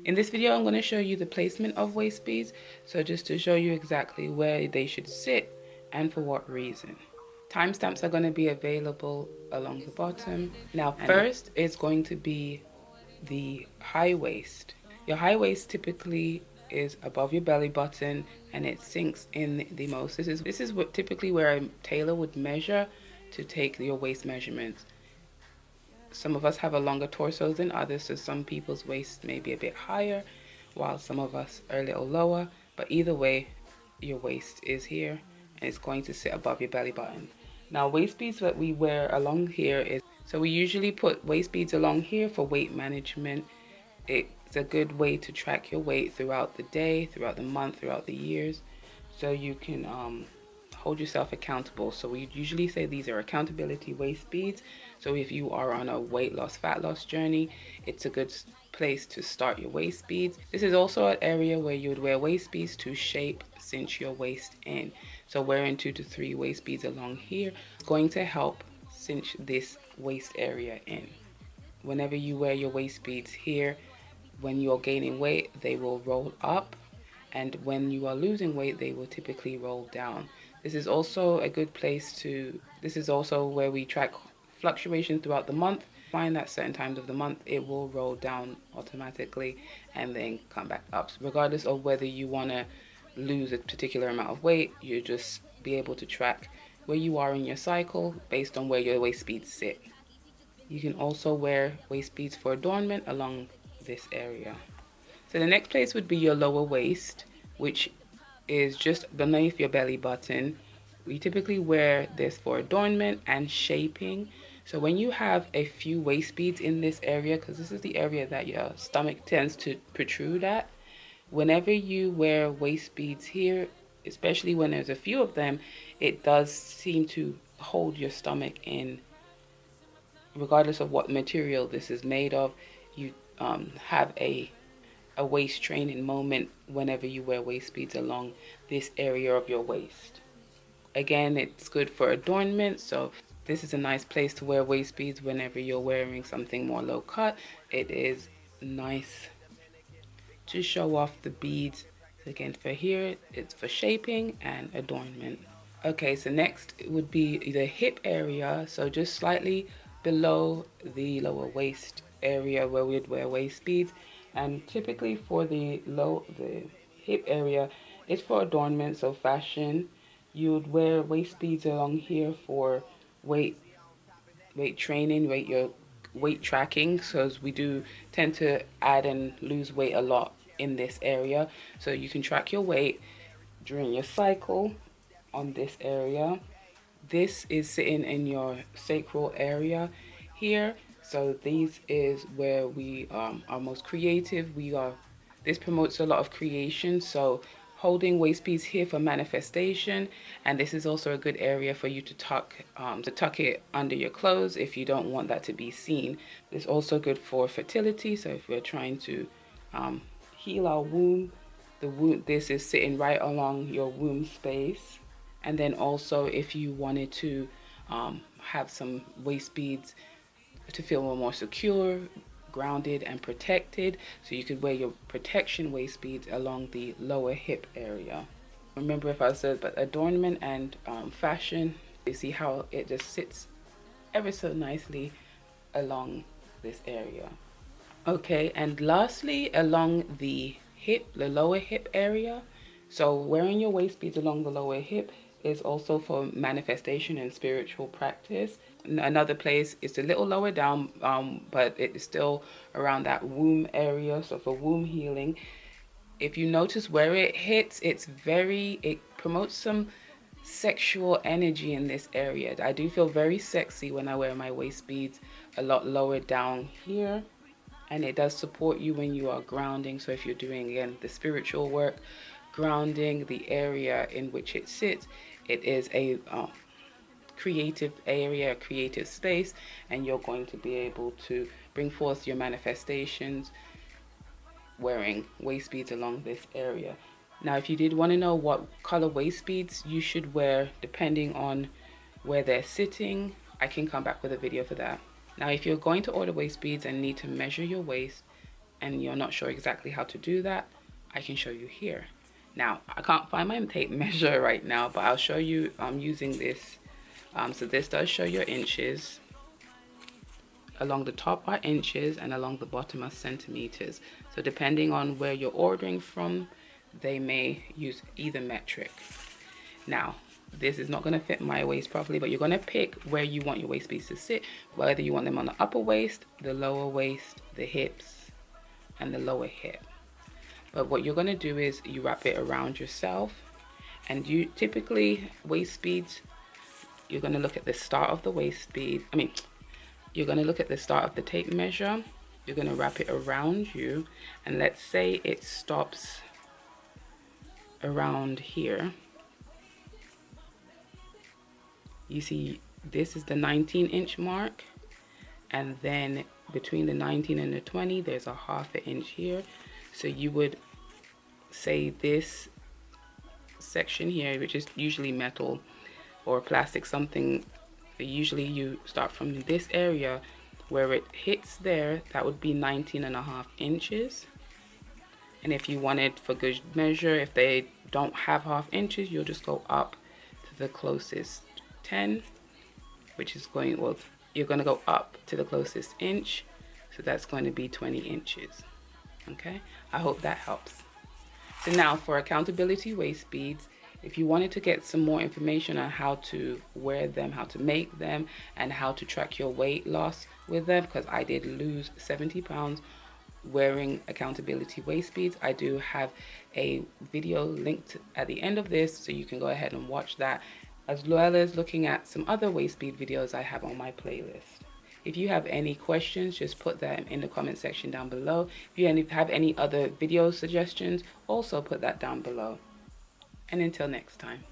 In this video, I'm going to show you the placement of waist beads, so just to show you exactly where they should sit and for what reason. Timestamps are going to be available along the bottom. Now first is going to be the high waist. Your high waist typically is above your belly button and it sinks in the most. This is what typically where a tailor would measure to take your waist measurements. Some of us have a longer torso than others, so some people's waist may be a bit higher, while some of us are a little lower. But either way, your waist is here, and it's going to sit above your belly button. Now, waist beads that we wear along here is, so we usually put waist beads along here for weight management. It's a good way to track your weight throughout the day, throughout the month, throughout the years, so you can hold yourself accountable. So we usually say these are accountability waist beads. So if you are on a weight loss, fat loss journey, it's a good place to start your waist beads. This is also an area where you would wear waist beads to shape, cinch your waist in. So wearing 2 to 3 waist beads along here is going to help cinch this waist area in. Whenever you wear your waist beads here, when you're gaining weight, they will roll up, and when you are losing weight, they will typically roll down. This is also a good place this is also where we track fluctuations throughout the month. Find that certain times of the month, it will roll down automatically and then come back up. So regardless of whether you want to lose a particular amount of weight, you just be able to track where you are in your cycle based on where your waist beads sit. You can also wear waist beads for adornment along this area. So the next place would be your lower waist, which is just beneath your belly button. We typically wear this for adornment and shaping. So when you have a few waist beads in this area, because this is the area that your stomach tends to protrude at, whenever you wear waist beads here, especially when there's a few of them, it does seem to hold your stomach in. Regardless of what material this is made of, you have a waist training moment whenever you wear waist beads along this area of your waist. Again, it's good for adornment, so this is a nice place to wear waist beads whenever you're wearing something more low cut. It is nice to show off the beads. Again, for here, it's for shaping and adornment. Okay, so next it would be the hip area, so just slightly below the lower waist area where we'd wear waist beads. And typically for the hip area, it's for adornment, so fashion. You would wear waist beads along here for weight training, weight tracking, because we do tend to add and lose weight a lot in this area. So you can track your weight during your cycle on this area. This is sitting in your sacral area here. So this is where we are most creative. This promotes a lot of creation. So holding waist beads here for manifestation, and this is also a good area for you to tuck it under your clothes if you don't want that to be seen. It's also good for fertility. So if we're trying to heal our womb, this is sitting right along your womb space. And then also if you wanted to have some waist beads to feel more secure, grounded, and protected, so you could wear your protection waist beads along the lower hip area. Remember, if I said but adornment and fashion, you see how it just sits ever so nicely along this area. Okay, and lastly, along the lower hip area. So wearing your waist beads along the lower hip is also for manifestation and spiritual practice. Another place is a little lower down, but it's still around that womb area, so for womb healing. If you notice where it hits, it promotes some sexual energy in this area. I do feel very sexy when I wear my waist beads a lot lower down here, and it does support you when you are grounding. So if you're doing, again, the spiritual work, grounding the area in which it sits, it is a creative area, creative space, and you're going to be able to bring forth your manifestations wearing waist beads along this area. Now, if you did want to know what color waist beads you should wear depending on where they're sitting, I can come back with a video for that. Now, if you're going to order waist beads and need to measure your waist and you're not sure exactly how to do that, I can show you here. Now, I can't find my tape measure right now, but I'll show you using this. So this does show your inches. Along the top are inches and along the bottom are centimeters. So depending on where you're ordering from, they may use either metric. Now, this is not going to fit my waist properly, but you're going to pick where you want your waist beads to sit, whether you want them on the upper waist, the lower waist, the hips, and the lower hip. But what you're going to do is you wrap it around yourself, and you typically waist beads, you're going to look at the start of the waist bead. You're going to look at the start of the tape measure. You're going to wrap it around you, and let's say it stops around here. You see, this is the 19-inch mark, and then between the 19 and the 20, there's a ½ inch here. So you would say this section here, which is usually metal or plastic, something, usually you start from this area where it hits there, that would be 19.5 inches. And if you wanted for good measure, if they don't have ½ inches, you'll just go up to the closest 10, which is going, well, you're going to go up to the closest inch, so that's going to be 20 inches. Okay, I hope that helps. So now for accountability waist beads, if you wanted to get some more information on how to wear them, how to make them, and how to track your weight loss with them, because I did lose 70 pounds wearing accountability waist beads, I do have a video linked at the end of this, so you can go ahead and watch that, as well as looking at some other waist bead videos I have on my playlist. If you have any questions, just put that in the comment section down below. If you have any other video suggestions, also put that down below. And until next time.